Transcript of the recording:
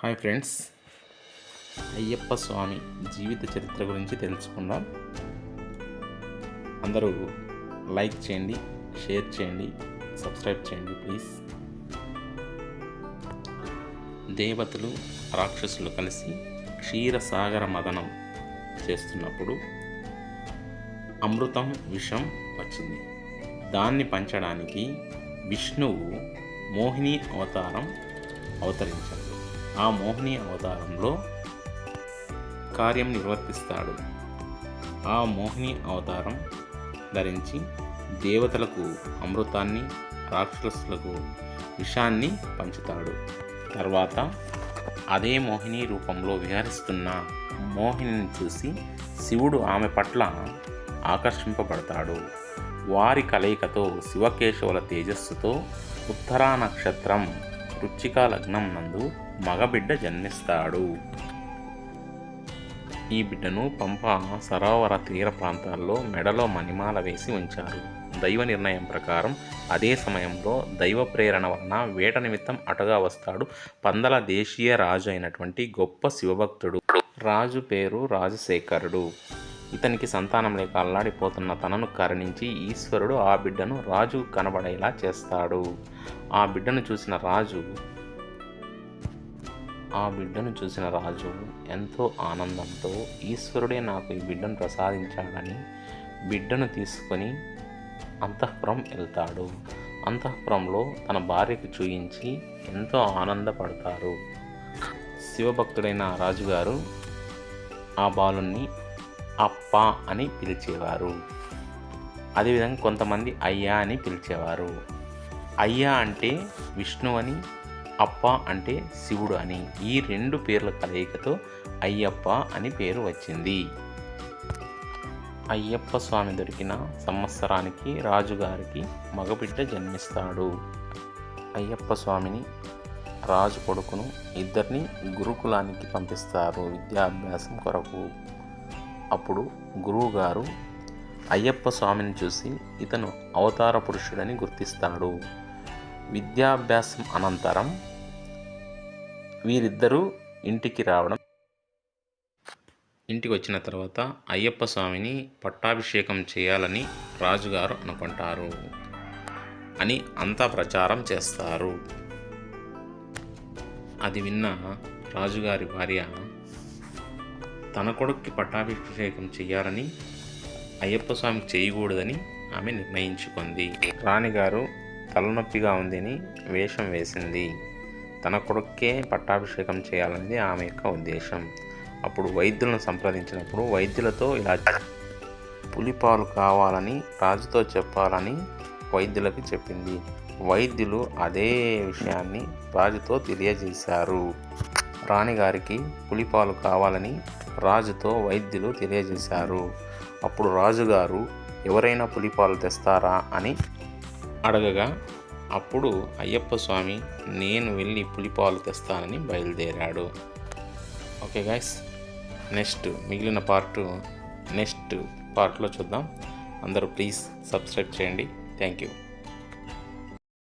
Hi friends, Ayyappa స్వామి జీవిత చరిత్ర గురించి తెలుసుకుందాం. అందరూ లైక్ చేయండి, షేర్ చేయండి, సబ్స్క్రైబ్ చేయండి ప్లీజ్. దేవతలు రాక్షసులు కలిసి క్షీరసాగర మదనం చేస్తున్నప్పుడు అమృతం విషం వచ్చింది. దాన్ని పంచడానికి విష్ణువు మోహిని అవతారం అవతరించాడు. ఆ మోహిని అవతారంలో కార్యం నిర్వర్తిస్తాడు. ఆ మోహిని అవతారం ధరించి దేవతలకు అమృతాన్ని, రాక్షసులకు విషాన్ని పంచుతాడు. తర్వాత అదే మోహిని రూపంలో విహరిస్తున్న మోహినిని చూసి శివుడు ఆమె పట్ల ఆకర్షింపబడతాడు. వారి కలయికతో శివకేశవుల తేజస్సుతో ఉత్తరా నక్షత్రం వృశ్చిక లగ్నం నందు మగబిడ్డ జన్మిస్తాడు. ఈ బిడ్డను పంపా సరోవర తీర ప్రాంతాల్లో మెడలో మణిమాల వేసి ఉంచారు. దైవ నిర్ణయం ప్రకారం అదే సమయంలో దైవ ప్రేరణ వలన వేట నిమిత్తం అటుగా వస్తాడు పందల దేశీయ రాజు అయినటువంటి గొప్ప శివభక్తుడు. రాజు పేరు రాజశేఖరుడు. ఇతనికి సంతానం లేక అల్లాడిపోతున్న తనను కరుణించి ఈశ్వరుడు ఆ బిడ్డను రాజు కనబడేలా చేస్తాడు. ఆ బిడ్డను చూసిన రాజు ఎంతో ఆనందంతో ఈశ్వరుడే నాకు ఈ బిడ్డను ప్రసాదించాడని బిడ్డను తీసుకొని అంతఃపురం వెళ్తాడు. అంతఃపురంలో తన భార్యకు చూయించి ఎంతో ఆనందపడతారు. శివభక్తుడైన రాజుగారు ఆ బాలుని అప్ప అని పిలిచేవారు. అదేవిధంగా కొంతమంది అయ్యా అని పిలిచేవారు. అయ్యా అంటే విష్ణు అని, అప్ప అంటే శివుడు అని. ఈ రెండు పేర్ల కలయికతో అయ్యప్ప అని పేరు వచ్చింది. అయ్యప్ప స్వామి దొరికిన సంవత్సరానికి రాజుగారికి మగబిడ్డ జన్మిస్తాడు. అయ్యప్ప స్వామిని రాజు కొడుకును ఇద్దరిని గురుకులానికి పంపిస్తారు విద్యాభ్యాసం కొరకు. అప్పుడు గురువుగారు అయ్యప్ప స్వామిని చూసి ఇతను అవతార పురుషుడని గుర్తిస్తాడు. విద్యాభ్యాసం అనంతరం వీరిద్దరూ ఇంటికి వచ్చిన తర్వాత అయ్యప్ప స్వామిని పట్టాభిషేకం చేయాలని రాజుగారు అనుకుంటారు అని అంతా ప్రచారం చేస్తారు. అది విన్న రాజుగారి భార్య తన కొడుక్కి పట్టాభిషేకం చేయాలని అయ్యప్ప స్వామికి చేయకూడదని ఆమె నిర్ణయించుకుంది. రాణిగారు తలనొప్పిగా ఉందని వేషం వేసింది. తన కొడుక్కే పట్టాభిషేకం చేయాలనేది ఆమె యొక్క ఉద్దేశం. అప్పుడు వైద్యులను సంప్రదించినప్పుడు వైద్యులతో ఇలా పులిపాలు కావాలని రాజుతో చెప్పాలని వైద్యులకు చెప్పింది. వైద్యులు అదే విషయాన్ని రాజుతో తెలియజేశారు. రాణిగారికి పులిపాలు కావాలని రాజుతో వైద్యులు తెలియజేశారు. అప్పుడు రాజుగారు ఎవరైనా పులిపాలు తెస్తారా అని అడగగా అప్పుడు అయ్యప్ప స్వామి నేను వెళ్ళి పులిపాలు తెస్తానని బయలుదేరాడు. ఓకే గైస్, మిగిలిన నెక్స్ట్ పార్ట్లో చూద్దాం. అందరూ ప్లీజ్ సబ్స్క్రైబ్ చేయండి. Thank you.